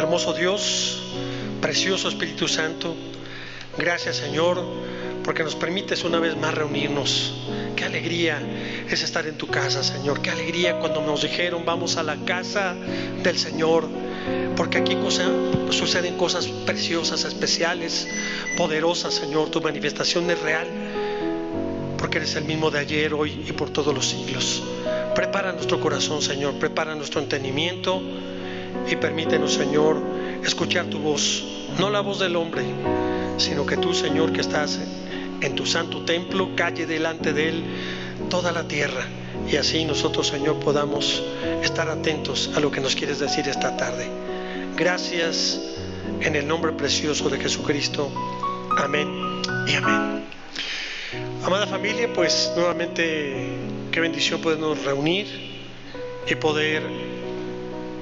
Hermoso Dios, precioso Espíritu Santo, gracias Señor, porque nos permites una vez más reunirnos. Qué alegría es estar en tu casa, Señor. Qué alegría cuando nos dijeron vamos a la casa del Señor, porque aquí suceden cosas preciosas, especiales, poderosas, Señor. Tu manifestación es real, porque eres el mismo de ayer, hoy y por todos los siglos. Prepara nuestro corazón, Señor, prepara nuestro entendimiento y permítenos, Señor, escuchar tu voz, no la voz del hombre, sino que tú, Señor, que estás en tu santo templo, calle delante de él toda la tierra, y así nosotros, Señor, podamos estar atentos a lo que nos quieres decir esta tarde. Gracias en el nombre precioso de Jesucristo. Amén y amén. Amada familia, pues nuevamente qué bendición podernos reunir y poder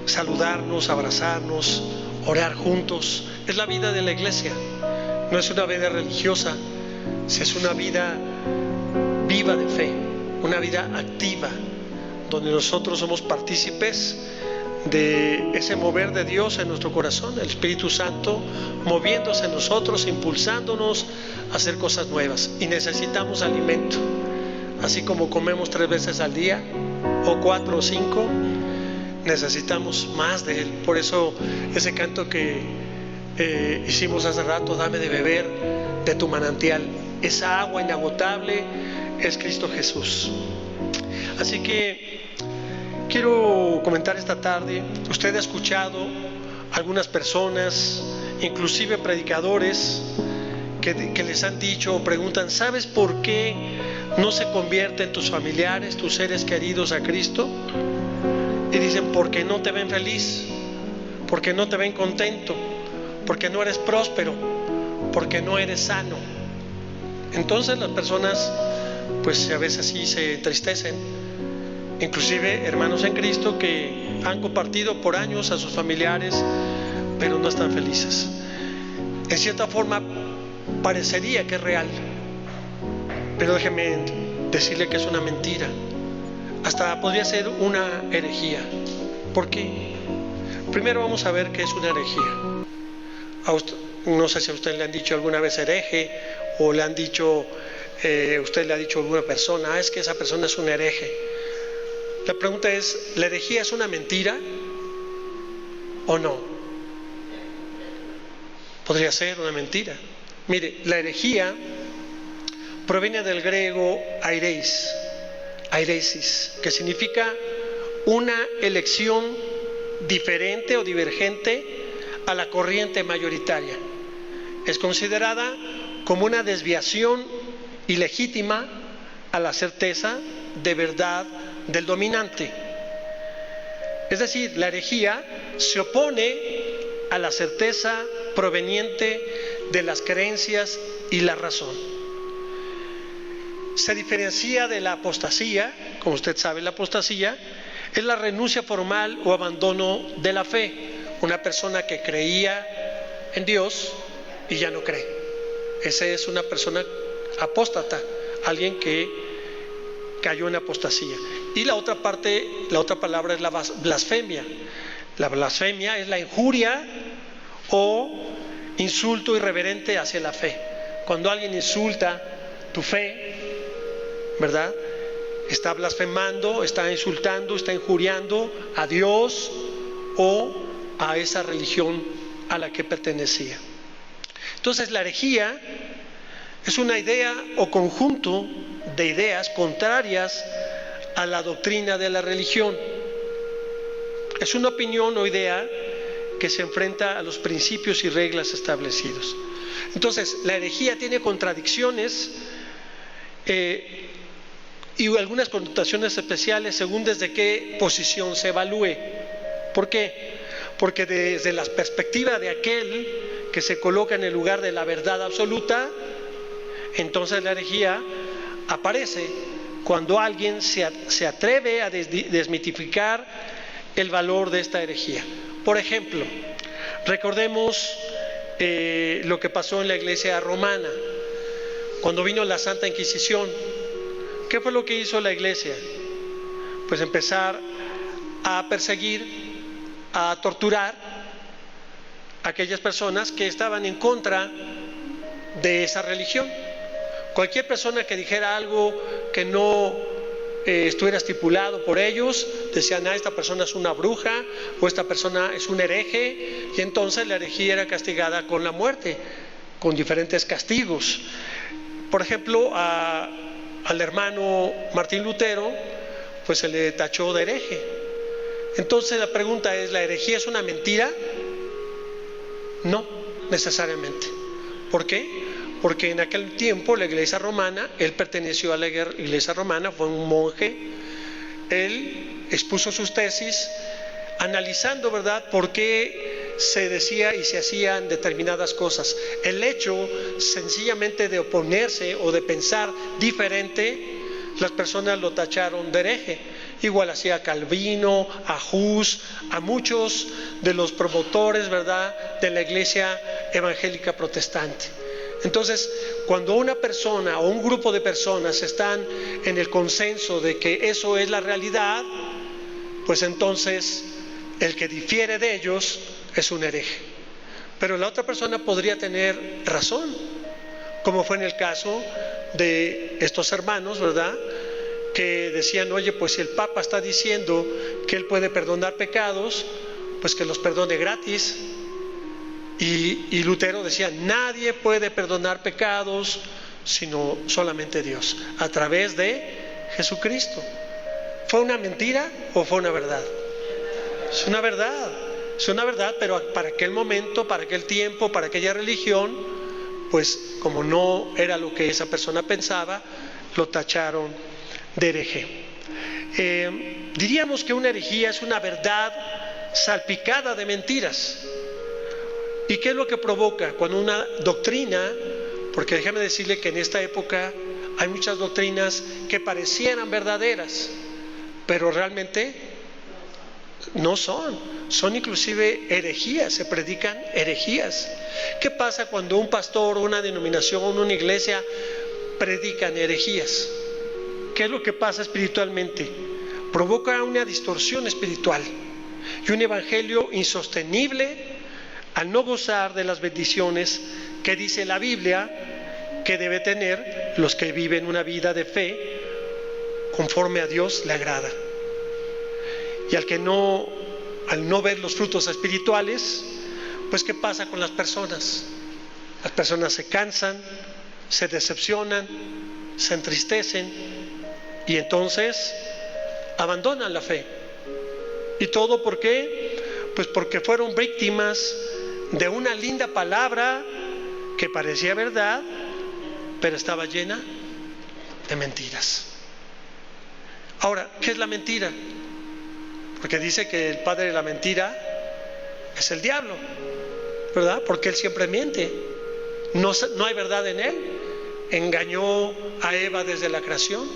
saludarnos, abrazarnos, orar juntos. Es la vida de la iglesia, no es una vida religiosa, es una vida viva de fe, una vida activa, donde nosotros somos partícipes de ese mover de Dios en nuestro corazón, el Espíritu Santo moviéndose en nosotros, impulsándonos a hacer cosas nuevas. Y necesitamos alimento, así como comemos 3 veces al día, o 4 o 5, necesitamos más de Él. Por eso ese canto que hicimos hace rato, dame de beber de tu manantial, esa agua inagotable es Cristo Jesús. Así que quiero comentar esta tarde. Usted ha escuchado algunas personas, inclusive predicadores, que les han dicho o preguntan, ¿sabes por qué no se convierten tus familiares, tus seres queridos a Cristo? Y dicen, porque no te ven feliz, porque no te ven contento, porque no eres próspero, porque no eres sano. Entonces las personas pues a veces sí se entristecen. Inclusive hermanos en Cristo que han compartido por años a sus familiares, pero no están felices. En cierta forma parecería que es real, pero déjeme decirle que es una mentira. Hasta podría ser una herejía. ¿Por qué? Primero vamos a ver qué es una herejía. No sé si a usted le han dicho alguna vez hereje, o le han dicho, usted le ha dicho a alguna persona, es que esa persona es un hereje. La pregunta es, ¿la herejía es una mentira o no? Podría ser una mentira. Mire, la herejía proviene del griego airesis, que significa una elección diferente o divergente a la corriente mayoritaria. Es considerada como una desviación ilegítima a la certeza de verdad del dominante. Es decir, la herejía se opone a la certeza proveniente de las creencias y la razón. Se diferencia de la apostasía. Como usted sabe, la apostasía es la renuncia formal o abandono de la fe. Una persona que creía en Dios y ya no cree. Esa es una persona apóstata, alguien que cayó en apostasía. Y la otra parte, la otra palabra es la blasfemia. La blasfemia es la injuria o insulto irreverente hacia la fe. Cuando alguien insulta tu fe, ¿verdad? Está blasfemando, está insultando, está injuriando a Dios o a esa religión a la que pertenecía. Entonces la herejía es una idea o conjunto de ideas contrarias a la doctrina de la religión. Es una opinión o idea que se enfrenta a los principios y reglas establecidos. Entonces la herejía tiene contradicciones y algunas connotaciones especiales según desde qué posición se evalúe. ¿Por qué? Porque desde la perspectiva de aquel que se coloca en el lugar de la verdad absoluta, entonces la herejía aparece cuando alguien se atreve a desmitificar el valor de esta herejía. Por ejemplo, recordemos lo que pasó en la iglesia romana, cuando vino la Santa Inquisición. ¿Qué fue lo que hizo la iglesia? Pues empezar a perseguir, a torturar aquellas personas que estaban en contra de esa religión. Cualquier persona que dijera algo que no estuviera estipulado por ellos, decían, esta persona es una bruja o esta persona es un hereje, y entonces la herejía era castigada con la muerte, con diferentes castigos. Por ejemplo, al hermano Martín Lutero, pues se le tachó de hereje. Entonces la pregunta es, ¿la herejía es una mentira? No, necesariamente. ¿Por qué? Porque en aquel tiempo la iglesia romana, él perteneció a la iglesia romana, fue un monje, él expuso sus tesis analizando, ¿verdad?, por qué se decía y se hacían determinadas cosas. El hecho sencillamente de oponerse o de pensar diferente, las personas lo tacharon de hereje. Igual hacía Calvino, a Hus, a muchos de los promotores, ¿verdad?, de la iglesia evangélica protestante. Entonces, cuando una persona o un grupo de personas están en el consenso de que eso es la realidad, pues entonces el que difiere de ellos es un hereje. Pero la otra persona podría tener razón, como fue en el caso de estos hermanos, ¿verdad?, que decían, oye, pues si el Papa está diciendo que él puede perdonar pecados, pues que los perdone gratis. Y Lutero decía, nadie puede perdonar pecados sino solamente Dios, a través de Jesucristo. ¿Fue una mentira o fue una verdad? Es una verdad, es una verdad, pero para aquel momento, para aquel tiempo, para aquella religión, pues como no era lo que esa persona pensaba, lo tacharon de hereje. Diríamos que una herejía es una verdad salpicada de mentiras. ¿Y qué es lo que provoca? Cuando una doctrina, porque déjame decirle que en esta época hay muchas doctrinas que parecieran verdaderas, pero realmente no son inclusive herejías, se predican herejías. ¿Qué pasa cuando un pastor, una denominación, una iglesia predican herejías? ¿Qué es lo que pasa espiritualmente? Provoca una distorsión espiritual y un evangelio insostenible al no gozar de las bendiciones que dice la Biblia que debe tener los que viven una vida de fe conforme a Dios le agrada. Y al no ver los frutos espirituales, pues ¿qué pasa con las personas? Las personas se cansan, se decepcionan, se entristecen y entonces abandonan la fe. ¿Y todo por qué? Pues porque fueron víctimas de una linda palabra que parecía verdad, pero estaba llena de mentiras. Ahora, ¿qué es la mentira? Porque dice que el padre de la mentira es el diablo, ¿verdad? Porque él siempre miente. No hay verdad en él. Engañó a Eva desde la creación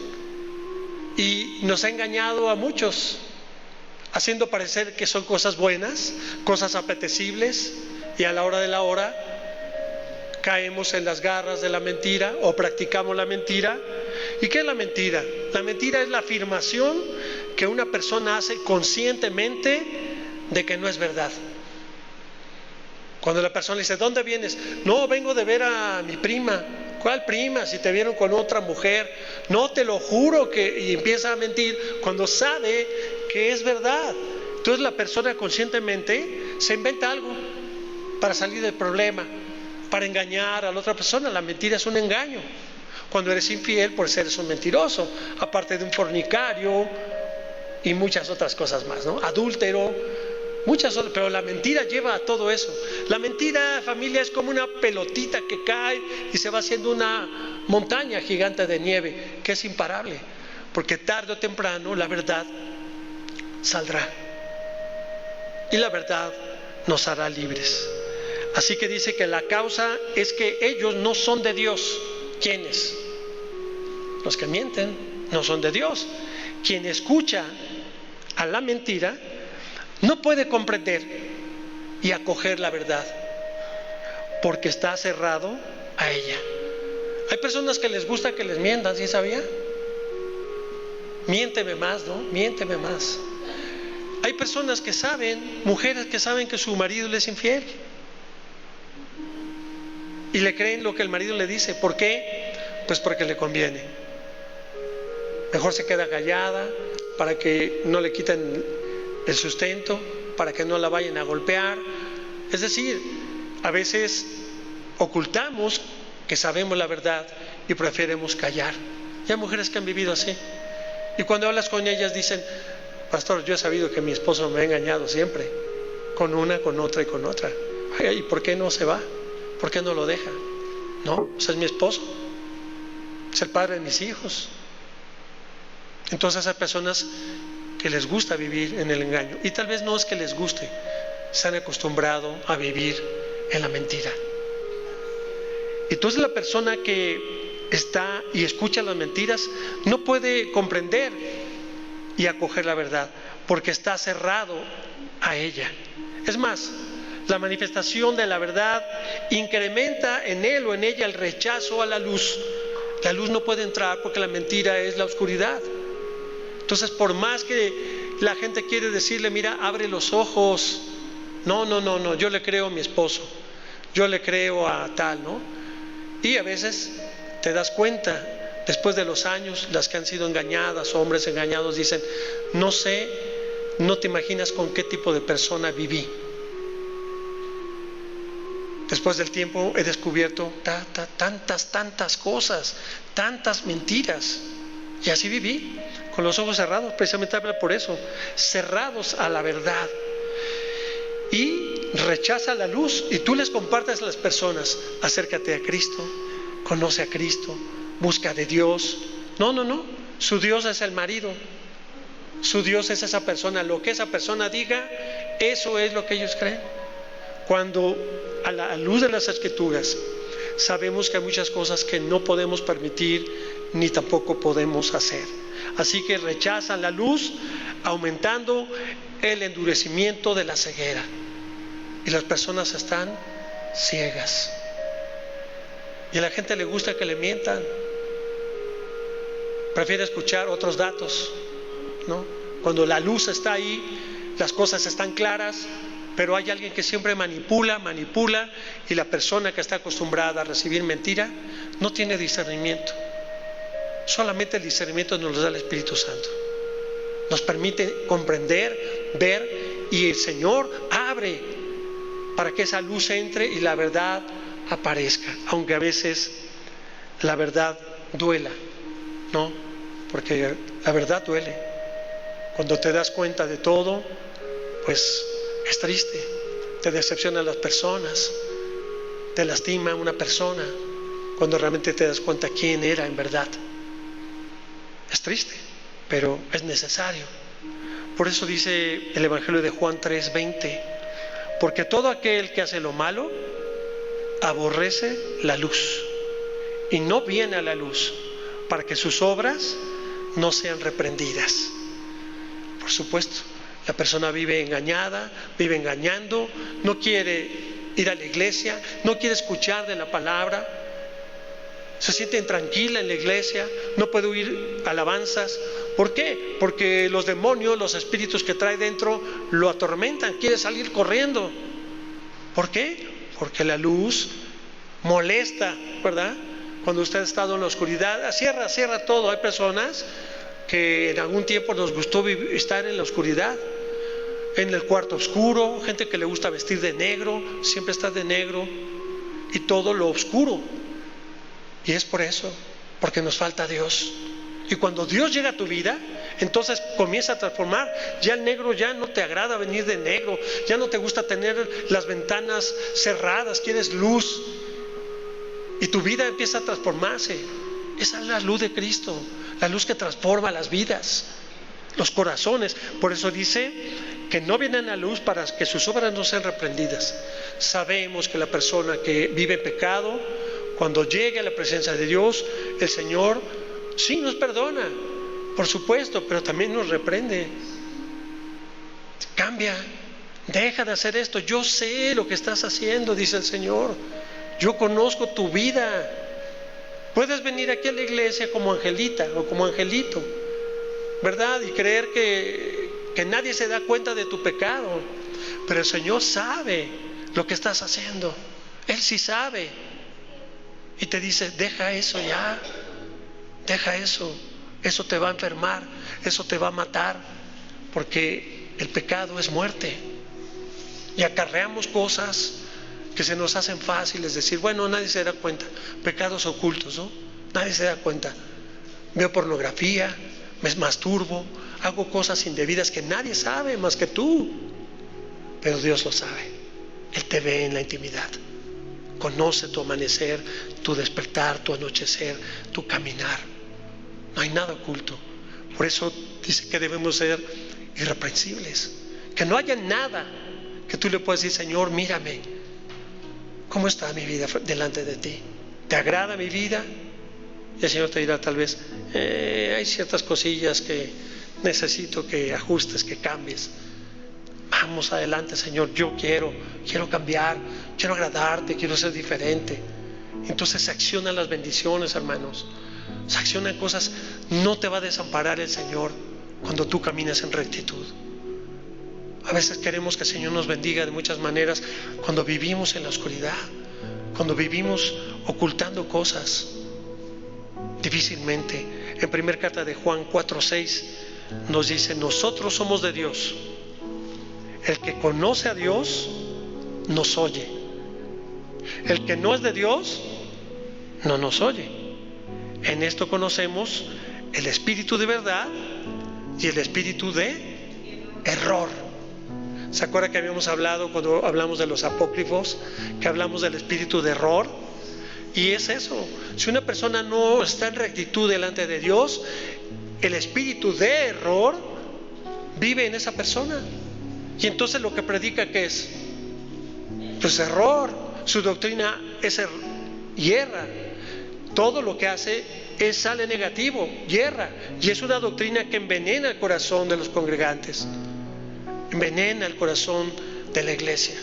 y nos ha engañado a muchos, haciendo parecer que son cosas buenas, cosas apetecibles, y a la hora de la hora caemos en las garras de la mentira o practicamos la mentira. ¿Y qué es la mentira? La mentira es la afirmación que una persona hace conscientemente de que no es verdad. Cuando la persona le dice, ¿dónde vienes? No, vengo de ver a mi prima. ¿Cuál prima? Si te vieron con otra mujer. No, te lo juro que... Y empieza a mentir cuando sabe que es verdad. Entonces la persona conscientemente se inventa algo para salir del problema, para engañar a la otra persona. La mentira es un engaño. Cuando eres infiel, pues eres un mentiroso, aparte de un fornicario y muchas otras cosas más, ¿no? Adúltero, muchas otras, pero la mentira lleva a todo eso. La mentira, familia, es como una pelotita que cae y se va haciendo una montaña gigante de nieve que es imparable, porque tarde o temprano la verdad saldrá y la verdad nos hará libres. Así que dice que la causa es que ellos no son de Dios. ¿Quiénes? Los que mienten no son de Dios. Quien escucha a la mentira no puede comprender y acoger la verdad porque está cerrado a ella. Hay personas que les gusta que les mientan, ¿sí sabía? Miénteme más, ¿no? Miénteme más. Hay personas que saben, mujeres que saben que su marido les es infiel y le creen lo que el marido le dice. ¿Por qué? Pues porque le conviene. Mejor se queda callada para que no le quiten el sustento, para que no la vayan a golpear. Es decir, a veces ocultamos que sabemos la verdad y preferimos callar. Y hay mujeres que han vivido así. Y cuando hablas con ellas dicen: pastor, yo he sabido que mi esposo me ha engañado siempre, con una, con otra y con otra. ¿Y por qué no se va? ¿Por qué no lo deja? No, pues es mi esposo, es el padre de mis hijos. Entonces hay personas que les gusta vivir en el engaño, y tal vez no es que les guste, se han acostumbrado a vivir en la mentira. Entonces la persona que está y escucha las mentiras no puede comprender y acoger la verdad, porque está cerrado a ella. Es más, la manifestación de la verdad incrementa en él o en ella el rechazo a la luz. La luz no puede entrar porque la mentira es la oscuridad. Entonces, por más que la gente quiere decirle: mira, abre los ojos, no, yo le creo a mi esposo, yo le creo a tal, ¿no? Y a veces te das cuenta, después de los años, las que han sido engañadas, hombres engañados, dicen: no sé, no te imaginas con qué tipo de persona viví. Después del tiempo he descubierto tantas cosas, tantas mentiras. Y así viví, con los ojos cerrados. Precisamente habla por eso, cerrados a la verdad. Y rechaza la luz. Y tú les compartes a las personas: acércate a Cristo, conoce a Cristo, busca de Dios. No. Su Dios es el marido. Su Dios es esa persona. Lo que esa persona diga, eso es lo que ellos creen. Cuando a la luz de las Escrituras sabemos que hay muchas cosas que no podemos permitir ni tampoco podemos hacer. Así que rechazan la luz, aumentando el endurecimiento de la ceguera. Y las personas están ciegas. Y a la gente le gusta que le mientan. Prefiere escuchar otros datos, ¿no? Cuando la luz está ahí, las cosas están claras, pero hay alguien que siempre manipula, y la persona que está acostumbrada a recibir mentira no tiene discernimiento. Solamente el discernimiento nos lo da el Espíritu Santo. Nos permite comprender, ver, y el Señor abre para que esa luz entre y la verdad aparezca, aunque a veces la verdad duela, ¿no? Porque la verdad duele. Cuando te das cuenta de todo, pues es triste, te decepcionan las personas, te lastima una persona, cuando realmente te das cuenta quién era en verdad. Es triste, pero es necesario. Por eso dice el Evangelio de Juan 3:20: porque todo aquel que hace lo malo aborrece la luz y no viene a la luz, para que sus obras no sean reprendidas. Por supuesto, la persona vive engañada, vive engañando, no quiere ir a la iglesia, no quiere escuchar de la palabra, se siente intranquila en la iglesia, no puede oír alabanzas. ¿Por qué? Porque los demonios, los espíritus que trae dentro lo atormentan, quiere salir corriendo. ¿Por qué? Porque la luz molesta, ¿verdad? Cuando usted ha estado en la oscuridad, cierra todo. Hay personas que en algún tiempo nos gustó estar en la oscuridad, en el cuarto oscuro, gente que le gusta vestir de negro, siempre está de negro, y todo lo oscuro. Y es por eso, porque nos falta Dios. Y cuando Dios llega a tu vida, entonces comienza a transformar. Ya el negro ya no te agrada venir de negro, ya no te gusta tener las ventanas cerradas, quieres luz. Y tu vida empieza a transformarse. Esa es la luz de Cristo, la luz que transforma las vidas, los corazones. Por eso dice que no vienen a la luz para que sus obras no sean reprendidas. Sabemos que la persona que vive en pecado, cuando llegue a la presencia de Dios, el Señor sí nos perdona, por supuesto, pero también nos reprende. Cambia, deja de hacer esto. Yo sé lo que estás haciendo, dice el Señor. Yo conozco tu vida. Puedes venir aquí a la iglesia como Angelita o como Angelito, ¿verdad? Y creer que nadie se da cuenta de tu pecado, pero el Señor sabe lo que estás haciendo. Él sí sabe. y te dice: deja eso ya, deja eso, eso te va a enfermar, eso te va a matar, porque el pecado es muerte. Y acarreamos cosas que se nos hacen fáciles, decir: bueno, nadie se da cuenta, pecados ocultos, ¿no? Nadie se da cuenta. Veo pornografía, me masturbo, hago cosas indebidas que nadie sabe más que tú, pero Dios lo sabe. Él te ve en la intimidad, conoce tu amanecer, tu despertar, tu anochecer, tu caminar. No hay nada oculto. Por eso dice que debemos ser irreprensibles, que no haya nada que tú le puedas decir: Señor, mírame, ¿cómo está mi vida delante de ti? ¿Te agrada mi vida? Y el Señor te dirá tal vez: hay ciertas cosillas que necesito que ajustes, que cambies. Vamos adelante, Señor, yo quiero cambiar, quiero agradarte, quiero ser diferente. Entonces se accionan las bendiciones, hermanos, se accionan cosas. No te va a desamparar el Señor cuando tú caminas en rectitud. A veces queremos que el Señor nos bendiga de muchas maneras cuando vivimos en la oscuridad, cuando vivimos ocultando cosas. Difícilmente. En primera carta de Juan 4:6 nos dice: nosotros somos de Dios. El que conoce a Dios nos oye. El que no es de Dios no nos oye. En esto conocemos el espíritu de verdad y el espíritu de error. ¿Se acuerda que habíamos hablado cuando hablamos de los apócrifos, que hablamos del espíritu de error? Y es eso: si una persona no está en rectitud delante de Dios, el espíritu de error vive en esa persona. Y entonces lo que predica, ¿qué es? Pues error. Su doctrina es hierra. Todo lo que hace sale negativo, hierra. Y es una doctrina que envenena el corazón de los congregantes, envenena el corazón de la iglesia,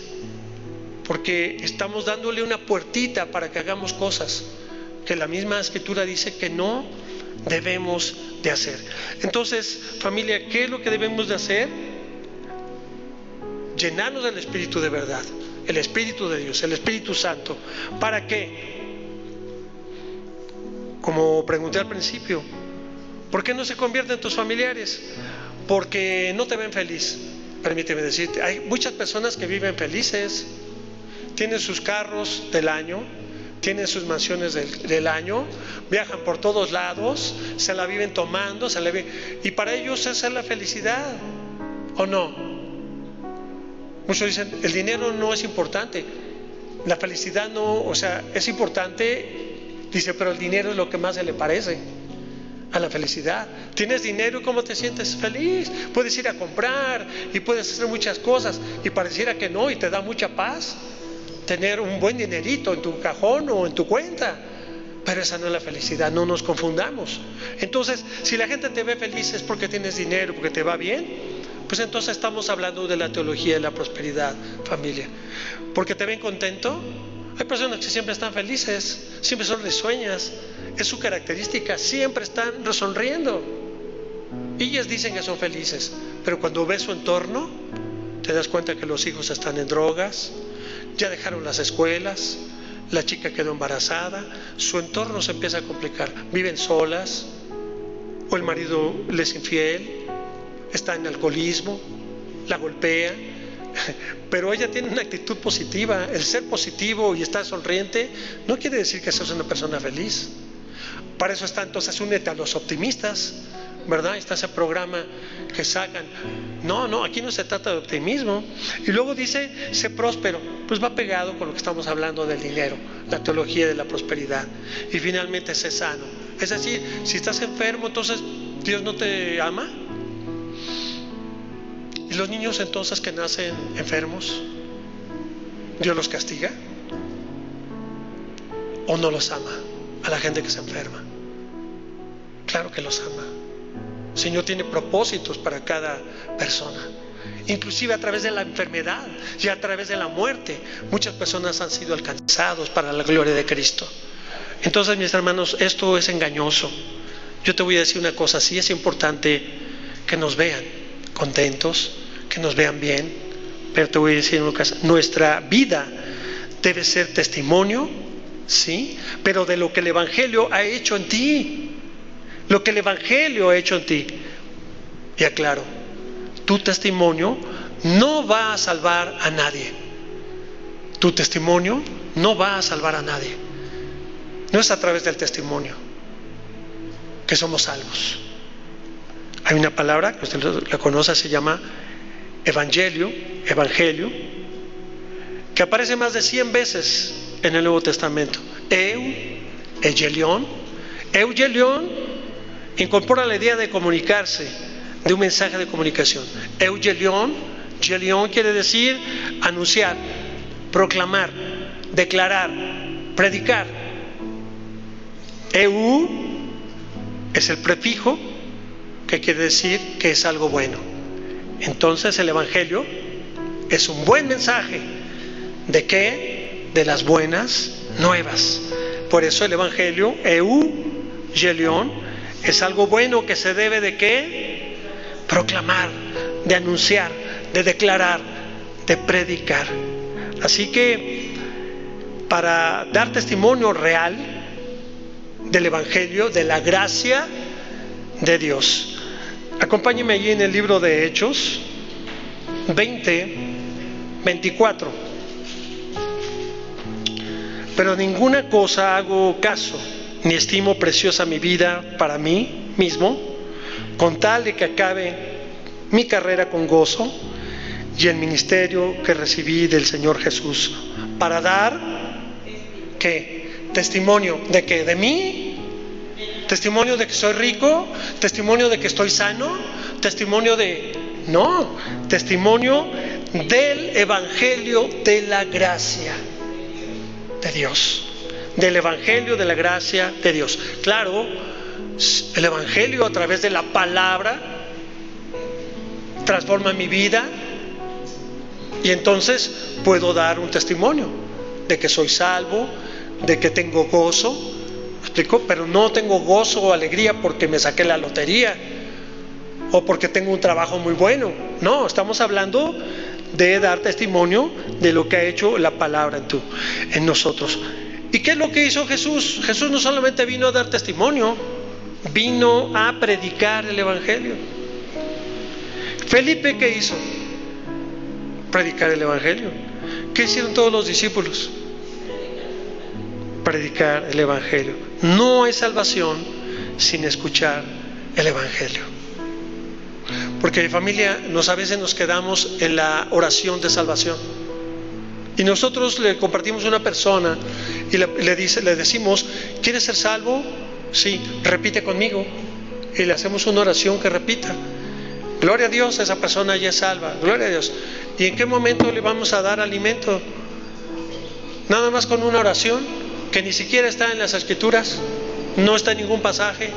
porque estamos dándole una puertita para que hagamos cosas que la misma Escritura dice que no debemos de hacer. Entonces, familia, ¿qué es lo que debemos de hacer? Llenarnos del Espíritu de verdad, el Espíritu de Dios, el Espíritu Santo. ¿Para qué? Como pregunté al principio, ¿por qué no se convierten tus familiares? Porque no te ven feliz. Permíteme decirte, hay muchas personas que viven felices, tienen sus carros del año, tienen sus mansiones del año, viajan por todos lados, se la viven tomando, y para ellos esa es la felicidad, ¿o no? Muchos dicen: el dinero no es importante, la felicidad no, o sea, es importante, dice, pero el dinero es lo que más se le parece a la felicidad. Tienes dinero y ¿cómo te sientes? Feliz. Puedes ir a comprar y puedes hacer muchas cosas y pareciera que no, y te da mucha paz tener un buen dinerito en tu cajón o en tu cuenta, pero esa no es la felicidad. No nos confundamos. Entonces, si la gente te ve feliz es porque tienes dinero, porque te va bien, pues entonces estamos hablando de la teología de la prosperidad, familia. Porque te ven contento. Hay personas que siempre están felices, siempre son risueñas, es su característica, siempre están sonriendo. Y ellas dicen que son felices, pero cuando ves su entorno, te das cuenta que los hijos están en drogas, ya dejaron las escuelas, la chica quedó embarazada, su entorno se empieza a complicar, viven solas, o el marido les es infiel, está en alcoholismo, la golpea. Pero ella tiene una actitud positiva. El ser positivo y estar sonriente no quiere decir que seas una persona feliz. Para eso está, entonces, únete a los optimistas, ¿verdad? Está ese programa que sacan. No, aquí no se trata de optimismo. Y luego dice: sé próspero. Pues va pegado con lo que estamos hablando del dinero, la teología de la prosperidad. Y finalmente, sé sano. Es decir, si estás enfermo, entonces Dios no te ama. ¿Y los niños entonces que nacen enfermos, Dios los castiga? ¿O no los ama a la gente que se enferma? Claro que los ama. El Señor tiene propósitos para cada persona. Inclusive a través de la enfermedad y a través de la muerte, muchas personas han sido alcanzados para la gloria de Cristo. Entonces, mis hermanos, esto es engañoso. Yo te voy a decir una cosa: sí es importante que nos vean contentos, que nos vean bien, pero te voy a decir una cosa: nuestra vida debe ser testimonio ¿sí? Pero de lo que el Evangelio ha hecho en ti. Lo que el Evangelio ha hecho en ti. Y aclaro, tu testimonio no va a salvar a nadie. Tu testimonio no va a salvar a nadie. No es a través del testimonio que somos salvos. Hay una palabra que usted la conoce, se llama evangelio, que aparece más de 100 veces en el Nuevo Testamento. Evangelion incorpora la idea de comunicarse, de un mensaje de comunicación. Evangelion quiere decir anunciar, proclamar, declarar, predicar. Es el prefijo que quiere decir que es algo bueno. Entonces el Evangelio es un buen mensaje. ¿De qué? De las buenas nuevas. Por eso el Evangelio, Evangelion, es algo bueno que se debe de ¿qué? Proclamar, de anunciar, de declarar, de predicar. Así que para dar testimonio real del Evangelio, de la gracia de Dios, acompáñeme allí en el libro de Hechos 20:24. Pero ninguna cosa hago caso, ni estimo preciosa mi vida para mí mismo, con tal de que acabe mi carrera con gozo y el ministerio que recibí del Señor Jesús, para dar ¿qué? Testimonio de que de mí, testimonio de que soy rico, testimonio de que estoy sano, testimonio de testimonio del Evangelio de la gracia de Dios, del Evangelio de la gracia de Dios. Claro, el Evangelio a través de la palabra transforma mi vida y entonces puedo dar un testimonio de que soy salvo, de que tengo gozo. ¿Me explico? Pero no tengo gozo o alegría porque me saqué la lotería o porque tengo un trabajo muy bueno. No, estamos hablando de dar testimonio de lo que ha hecho la palabra en nosotros. ¿Y qué es lo que hizo Jesús? Jesús no solamente vino a dar testimonio, vino a predicar el Evangelio. Felipe, ¿qué hizo? Predicar el Evangelio. ¿Qué hicieron todos los discípulos? Predicar el Evangelio. No hay salvación sin escuchar el Evangelio. Porque familia, a veces nos quedamos en la oración de salvación. Y nosotros le compartimos a una persona y le decimos, ¿quieres ser salvo? Sí, repite conmigo. Y le hacemos una oración que repita. Gloria a Dios, esa persona ya es salva. Gloria a Dios. ¿Y en qué momento le vamos a dar alimento? Nada más con una oración que ni siquiera está en las Escrituras, no está en ningún pasaje,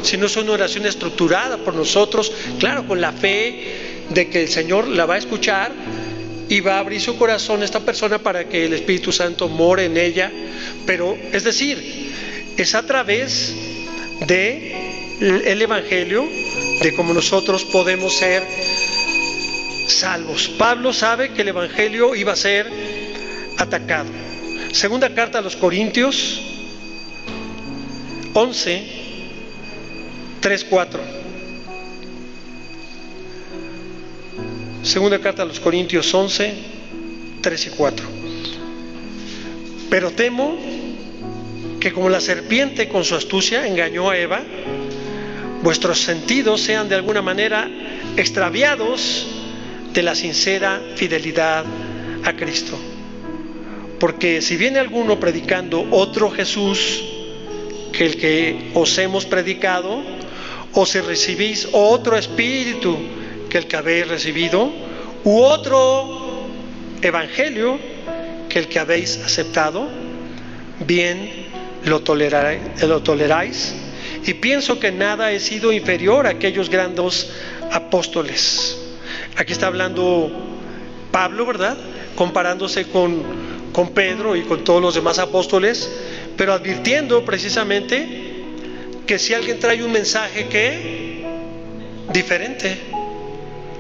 sino es una oración estructurada por nosotros, claro, con la fe de que el Señor la va a escuchar y va a abrir su corazón a esta persona para que el Espíritu Santo more en ella. Pero es decir, es a través del Evangelio de cómo nosotros podemos ser salvos. Pablo sabe que el Evangelio iba a ser atacado. Segunda carta a los Corintios 11, 3, 4. Segunda carta a los Corintios 11, 3 y 4. Pero temo que como la serpiente con su astucia engañó a Eva, vuestros sentidos sean de alguna manera extraviados de la sincera fidelidad a Cristo. Porque si viene alguno predicando otro Jesús que el que os hemos predicado, o si recibís otro espíritu que el que habéis recibido, u otro evangelio que el que habéis aceptado, bien lo toleráis, y pienso que nada he sido inferior a aquellos grandes apóstoles. Aquí está hablando Pablo, ¿verdad? Comparándose con Pedro y con todos los demás apóstoles, pero advirtiendo precisamente que si alguien trae un mensaje diferente,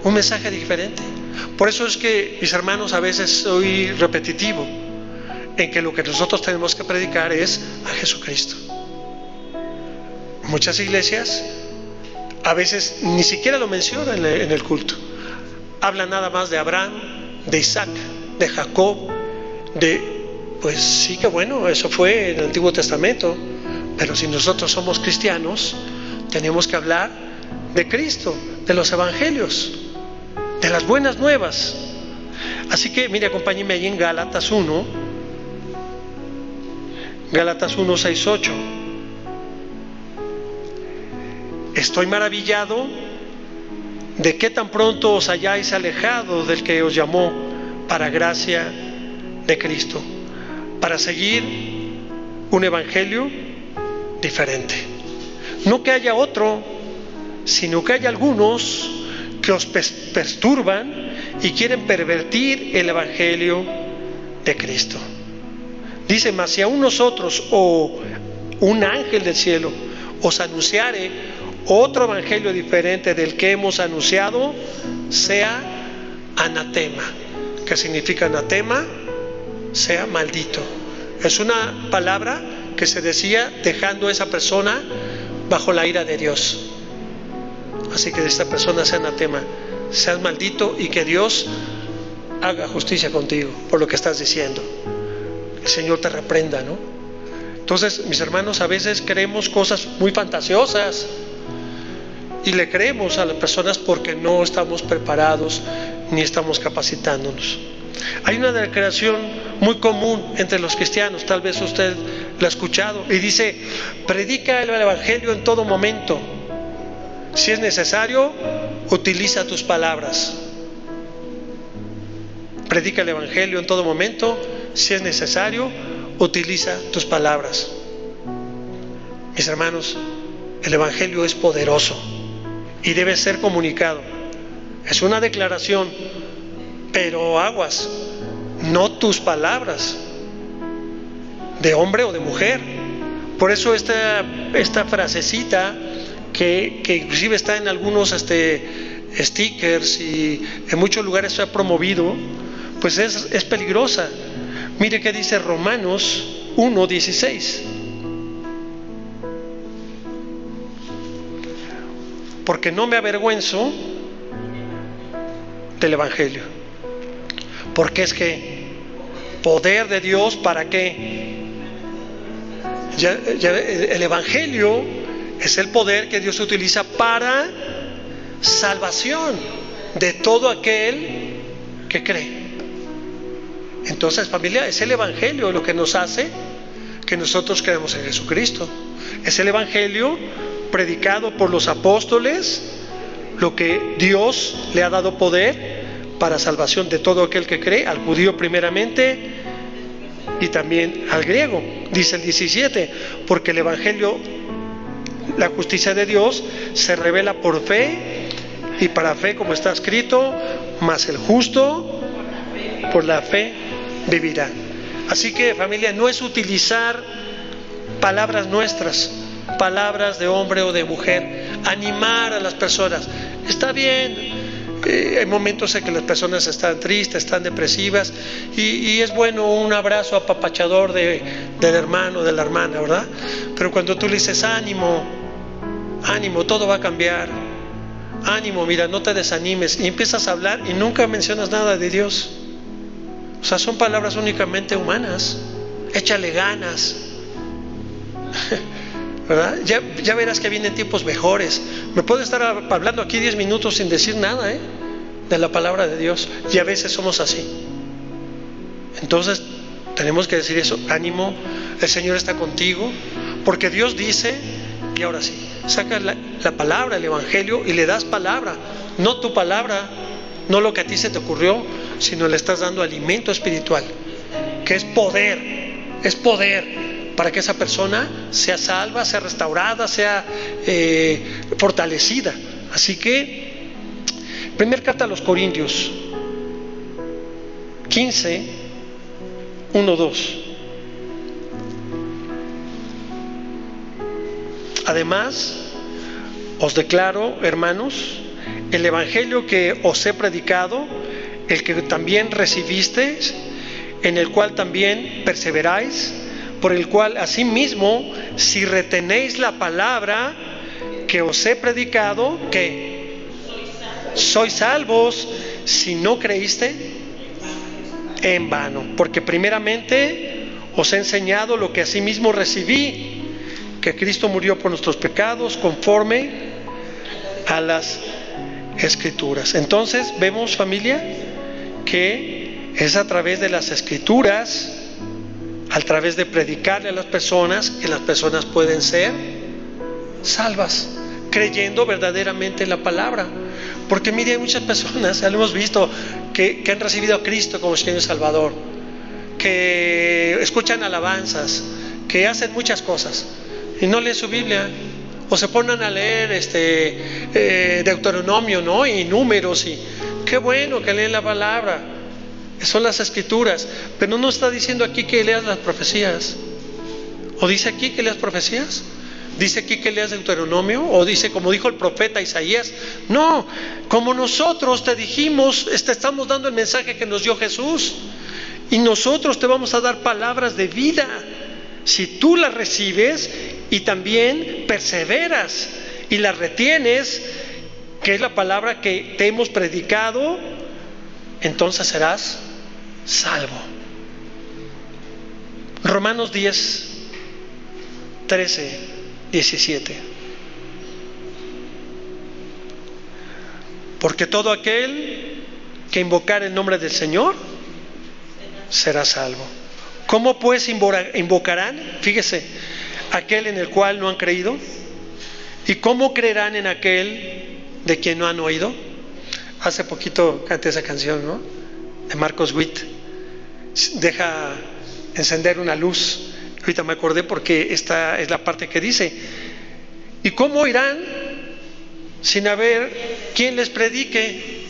un mensaje diferente. Por eso es que, mis hermanos, a veces soy repetitivo en que lo que nosotros tenemos que predicar es a Jesucristo. Muchas iglesias a veces ni siquiera lo mencionan en el culto. Hablan nada más de Abraham, de Isaac, de Jacob, pues sí, que bueno, eso fue en el Antiguo Testamento, pero si nosotros somos cristianos, tenemos que hablar de Cristo, de los evangelios, de las buenas nuevas. Así que, mire, acompáñenme ahí en Gálatas 1, Gálatas 1, 6, 8. Estoy maravillado de que tan pronto os hayáis alejado del que os llamó para gracia de Cristo, para seguir un evangelio diferente. No que haya otro, sino que hay algunos que os perturban y quieren pervertir el evangelio de Cristo. Dice: mas si aún nosotros o un ángel del cielo os anunciare otro evangelio diferente del que hemos anunciado, sea anatema. ¿Qué significa anatema? Sea maldito. Es una palabra que se decía dejando a esa persona bajo la ira de Dios. Así que de esta persona sea anatema, seas maldito, y que Dios haga justicia contigo por lo que estás diciendo. El Señor te reprenda, ¿no? Entonces, mis hermanos, a veces creemos cosas muy fantasiosas y le creemos a las personas porque no estamos preparados ni estamos capacitándonos. Hay una declaración muy común entre los cristianos, tal vez usted la ha escuchado, y dice: predica el evangelio en todo momento. Si es necesario, utiliza tus palabras. Predica el evangelio en todo momento. Si es necesario, utiliza tus palabras. Mis hermanos, el evangelio es poderoso y debe ser comunicado. Es una declaración, pero aguas, no tus palabras, de hombre o de mujer. Por eso esta frasecita que inclusive está en algunos stickers y en muchos lugares se ha promovido, pues es peligrosa. Mire qué dice Romanos 1:16. Porque no me avergüenzo del evangelio, porque es que poder de Dios, ¿para qué? El evangelio es el poder que Dios utiliza para salvación de todo aquel que cree. Entonces, familia, es el evangelio lo que nos hace que nosotros creemos en Jesucristo. Es el evangelio predicado por los apóstoles, lo que Dios le ha dado poder para salvación de todo aquel que cree, al judío primeramente y también al griego. Dice el 17: porque el evangelio, la justicia de Dios, se revela por fe y para fe, como está escrito: mas el justo por la fe vivirá. Así que, familia, no es utilizar palabras nuestras, palabras de hombre o de mujer, animar a las personas. Está bien, hay momentos en que las personas están tristes, están depresivas, y es bueno un abrazo apapachador del hermano, de la hermana, ¿verdad? Pero cuando tú le dices: ánimo, ánimo, todo va a cambiar, ánimo, mira, no te desanimes, y empiezas a hablar y nunca mencionas nada de Dios. O sea, son palabras únicamente humanas. Échale ganas, ¿verdad? Ya verás que vienen tiempos mejores. Me puedo estar hablando aquí 10 minutos sin decir nada de la palabra de Dios, y a veces somos así. Entonces tenemos que decir eso: ánimo, el Señor está contigo, porque Dios dice. Y ahora sí, sacas la palabra, el evangelio, y le das palabra, no tu palabra, no lo que a ti se te ocurrió, sino le estás dando alimento espiritual, que es poder para que esa persona sea salva, sea restaurada, sea fortalecida. Así que, primera carta a los Corintios 15, 1, 2. Además, os declaro, hermanos, el evangelio que os he predicado, el que también recibisteis, en el cual también perseveráis, por el cual asimismo, si retenéis la palabra que os he predicado, que sois salvos, si no creíste en vano. Porque primeramente os he enseñado lo que asimismo recibí, que Cristo murió por nuestros pecados conforme a las Escrituras. Entonces vemos, familia, que es a través de las Escrituras, a través de predicarle a las personas, que las personas pueden ser salvas, creyendo verdaderamente en la palabra. Porque mire, hay muchas personas, ya lo hemos visto, que han recibido a Cristo como Señor y Salvador, que escuchan alabanzas, que hacen muchas cosas y no leen su Biblia, o se ponen a leer Deuteronomio, ¿no? Y Números, y qué bueno que leen la palabra, son las Escrituras, pero no está diciendo aquí que leas las profecías. ¿O dice aquí que leas profecías? ¿Dice aquí que leas Deuteronomio? ¿O dice como dijo el profeta Isaías? No, como nosotros te dijimos, te estamos dando el mensaje que nos dio Jesús, y nosotros te vamos a dar palabras de vida si tú las recibes y también perseveras y las retienes, que es la palabra que te hemos predicado. Entonces serás salvo. Romanos 10, 13, 17. Porque todo aquel que invocar el nombre del Señor será salvo. ¿Cómo pues invocarán? Fíjese, aquel en el cual no han creído. ¿Y cómo creerán en aquel de quien no han oído? Hace poquito canté esa canción, ¿no? De Marcos Witt. Deja encender una luz. Ahorita me acordé porque esta es la parte que dice: ¿y cómo irán sin haber quien les predique?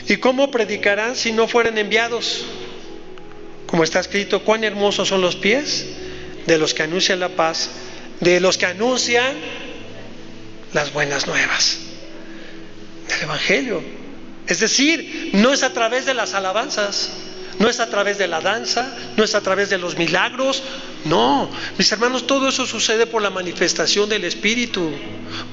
¿Y cómo predicarán si no fueren enviados? Como está escrito: cuán hermosos son los pies de los que anuncian la paz, de los que anuncian las buenas nuevas del Evangelio. Es decir, no es a través de las alabanzas, no es a través de la danza, no es a través de los milagros. No, mis hermanos, todo eso sucede por la manifestación del Espíritu,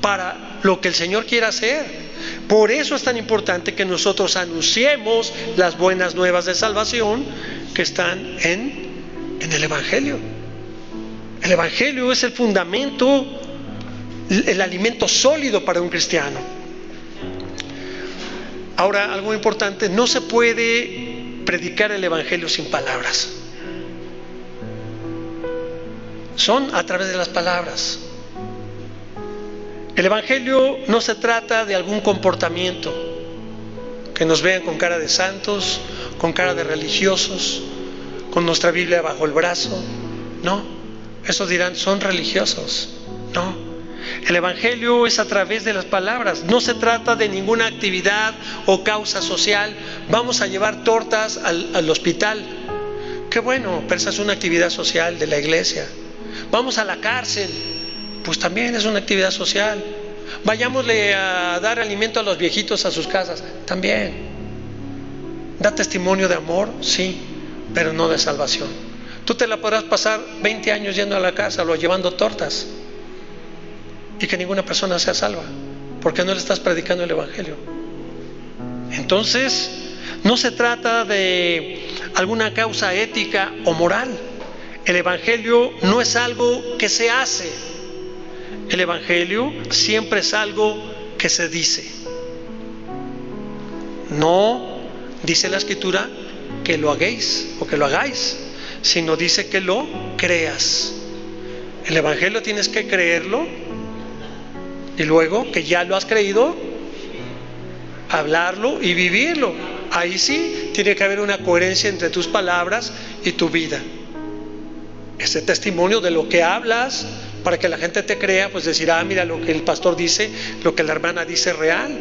para lo que el Señor quiere hacer. Por eso es tan importante que nosotros anunciemos las buenas nuevas de salvación que están en el Evangelio. El Evangelio es el fundamento, el alimento sólido para un cristiano. Ahora, algo importante: no se puede predicar el Evangelio sin palabras. Son a través de las palabras. El Evangelio no se trata de algún comportamiento, que nos vean con cara de santos, con cara de religiosos, con nuestra Biblia bajo el brazo. No, esos dirán, son religiosos. No, el Evangelio es a través de las palabras. No se trata de ninguna actividad o causa social. Vamos a llevar tortas al hospital. Qué bueno, pero esa es una actividad social de la iglesia. Vamos a la cárcel, pues también es una actividad social. Vayámosle a dar alimento a los viejitos a sus casas, también. Da testimonio de amor, sí, pero no de salvación. Tú te la podrás pasar 20 años yendo a la casa o llevando tortas y que ninguna persona sea salva, porque no le estás predicando el Evangelio. Entonces, no se trata de alguna causa ética o moral. El Evangelio no es algo que se hace. El Evangelio siempre es algo que se dice. No dice la Escritura que lo hagáis o que lo hagáis, sino dice que lo creas. El Evangelio tienes que creerlo, y luego que ya lo has creído, hablarlo y vivirlo. Ahí sí tiene que haber una coherencia entre tus palabras y tu vida. Este testimonio de lo que hablas, para que la gente te crea, pues decir, mira, lo que el pastor dice, lo que la hermana dice es real,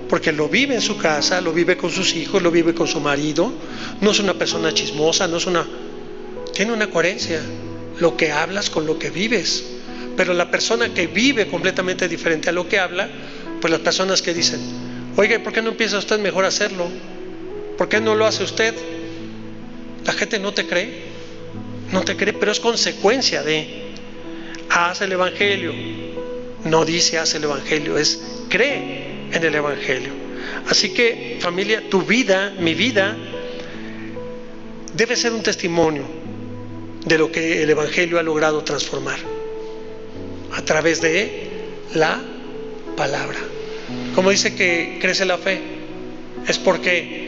porque lo vive en su casa, lo vive con sus hijos, lo vive con su marido. No es una persona chismosa, tiene una coherencia, lo que hablas con lo que vives. Pero la persona que vive completamente diferente a lo que habla, pues las personas que dicen, oiga, ¿por qué no empieza usted mejor a hacerlo? ¿Por qué no lo hace usted? La gente no te cree, pero es consecuencia de haz el Evangelio. No dice haz el Evangelio, es cree en el Evangelio. Así que, familia, tu vida, mi vida, debe ser un testimonio de lo que el Evangelio ha logrado transformar a través de la palabra. Como dice que crece la fe, es porque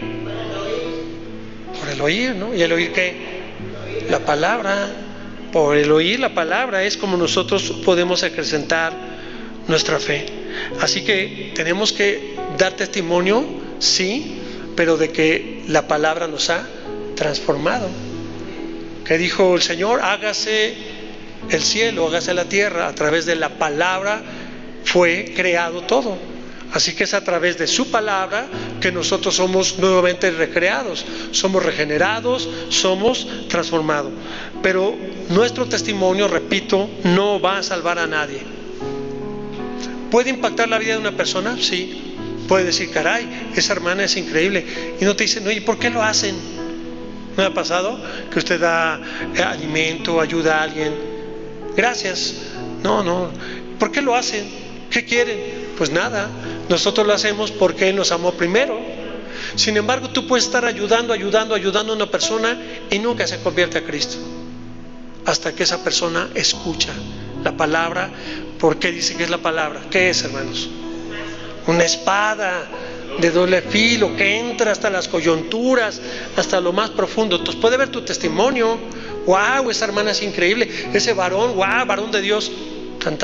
por el oír, ¿no? Y el oír, ¿qué? La palabra. Por el oír la palabra es como nosotros podemos acrecentar nuestra fe. Así que tenemos que dar testimonio, sí, pero de que la palabra nos ha transformado. Que dijo el Señor, hágase el cielo, hágase la tierra. A través de la palabra fue creado todo. Así que es a través de su palabra que nosotros somos nuevamente recreados, somos regenerados, somos transformados. Pero nuestro testimonio, repito, no va a salvar a nadie. ¿Puede impactar la vida de una persona? Sí. Puede decir, caray, esa hermana es increíble. Y no te dicen, no, ¿y por qué lo hacen? ¿No ha pasado que usted da alimento, ayuda a alguien? Gracias. No. ¿Por qué lo hacen? ¿Qué quieren? Pues nada, nosotros lo hacemos porque Él nos amó primero. Sin embargo, tú puedes estar ayudando a una persona y nunca se convierte a Cristo. Hasta que esa persona escucha la palabra. ¿Por qué dice que es la palabra? ¿Qué es, hermanos? Una espada de doble filo que entra hasta las coyunturas, hasta lo más profundo. Entonces puede ver tu testimonio. ¡Wow! Esa hermana es increíble. Ese varón, ¡wow! Varón de Dios. Tan.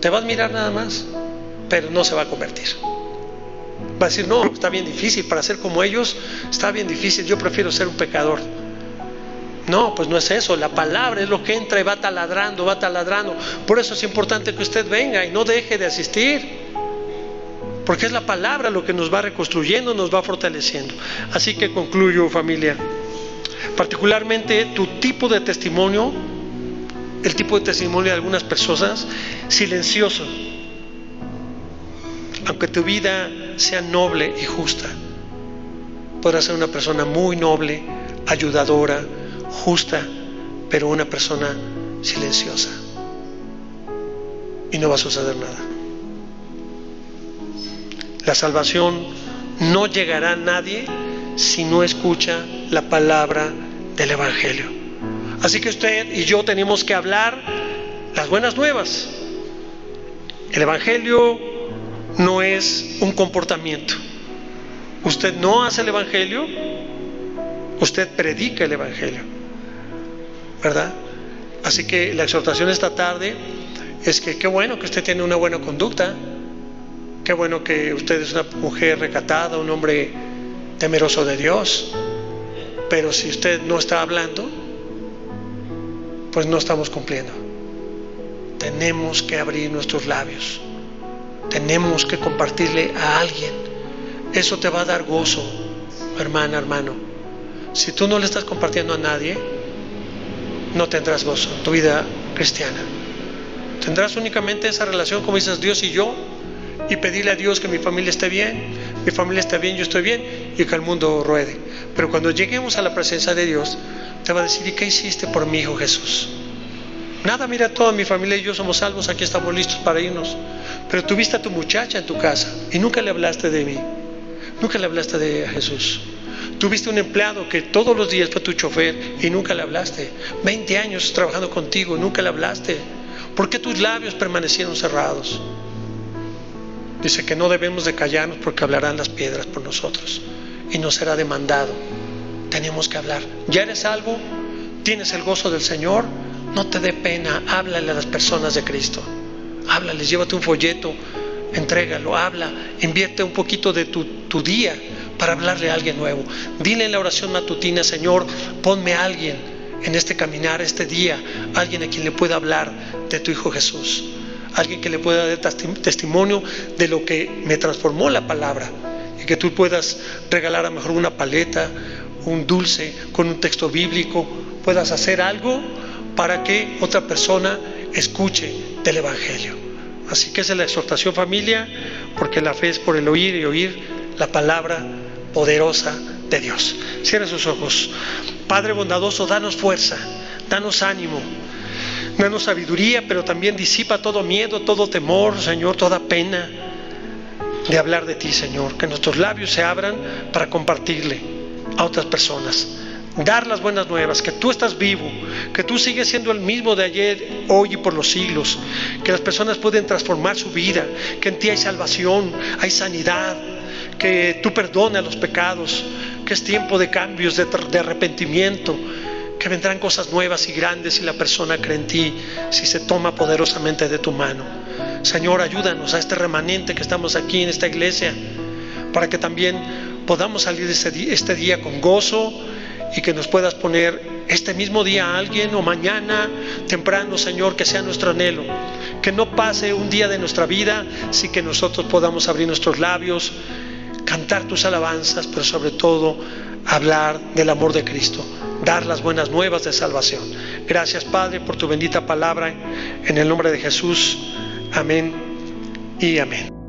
Te va a admirar nada más, pero no se va a convertir. Va a decir, no, está bien difícil, para ser como ellos está bien difícil, yo prefiero ser un pecador. No, pues no es eso, la palabra es lo que entra y va taladrando. Por eso es importante que usted venga y no deje de asistir, porque es la palabra lo que nos va reconstruyendo, nos va fortaleciendo. Así que concluyo, familia, particularmente tu tipo de testimonio, el tipo de testimonio de algunas personas, silencioso. Aunque tu vida sea noble y justa, podrás ser una persona muy noble, ayudadora, justa, pero una persona silenciosa. Y no va a suceder nada. La salvación no llegará a nadie si no escucha la palabra del Evangelio. Así que usted y yo tenemos que hablar las buenas nuevas. El Evangelio no es un comportamiento. Usted no hace el Evangelio, usted predica el Evangelio, ¿verdad? Así que la exhortación esta tarde es que qué bueno que usted tiene una buena conducta, qué bueno que usted es una mujer recatada, un hombre temeroso de Dios, pero si usted no está hablando, pues no estamos cumpliendo. Tenemos que abrir nuestros labios, tenemos que compartirle a alguien. Eso te va a dar gozo, hermana, hermano. Si tú no le estás compartiendo a nadie, no tendrás gozo en tu vida cristiana. Tendrás únicamente esa relación, como dices, Dios y yo, y pedirle a Dios que mi familia esté bien, yo estoy bien, y que el mundo ruede. Pero cuando lleguemos a la presencia de Dios, te va a decir, ¿y qué hiciste por mi hijo Jesús? Nada, mira, toda mi familia y yo somos salvos, aquí estamos listos para irnos. Pero tuviste a tu muchacha en tu casa y nunca le hablaste de mí, nunca le hablaste de Jesús. Tuviste un empleado que todos los días fue tu chofer y nunca le hablaste. 20 años trabajando contigo y nunca le hablaste. ¿Por qué tus labios permanecieron cerrados? Dice que no debemos de callarnos porque hablarán las piedras por nosotros y nos será demandado. Tenemos que hablar. ¿Ya eres salvo? ¿Tienes el gozo del Señor? No te dé pena, háblale a las personas de Cristo. Háblales, llévate un folleto, entrégalo, habla, invierte un poquito de tu día para hablarle a alguien nuevo. Dile en la oración matutina, Señor, ponme a alguien en este caminar, este día, alguien a quien le pueda hablar de tu Hijo Jesús, alguien que le pueda dar testimonio de lo que me transformó la palabra, y que tú puedas regalar a lo mejor una paleta, un dulce con un texto bíblico, puedas hacer algo para que otra persona escuche del Evangelio. Así que esa es la exhortación, familia, porque la fe es por el oír y oír la palabra poderosa de Dios. Cierra sus ojos. Padre bondadoso, danos fuerza, danos ánimo, danos sabiduría, pero también disipa todo miedo, todo temor, Señor, toda pena de hablar de ti, Señor. Que nuestros labios se abran para compartirle a otras personas, dar las buenas nuevas, que tú estás vivo, que tú sigues siendo el mismo de ayer, hoy y por los siglos, que las personas pueden transformar su vida, que en ti hay salvación, hay sanidad, que tú perdonas los pecados, que es tiempo de cambios, de arrepentimiento, que vendrán cosas nuevas y grandes si la persona cree en ti, si se toma poderosamente de tu mano. Señor, ayúdanos a este remanente que estamos aquí en esta iglesia, para que también podamos salir este día con gozo, y que nos puedas poner este mismo día a alguien, o mañana temprano, Señor, que sea nuestro anhelo, que no pase un día de nuestra vida sin que nosotros podamos abrir nuestros labios, cantar tus alabanzas, pero sobre todo hablar del amor de Cristo, dar las buenas nuevas de salvación. Gracias, Padre, por tu bendita palabra, en el nombre de Jesús. Amén y amén.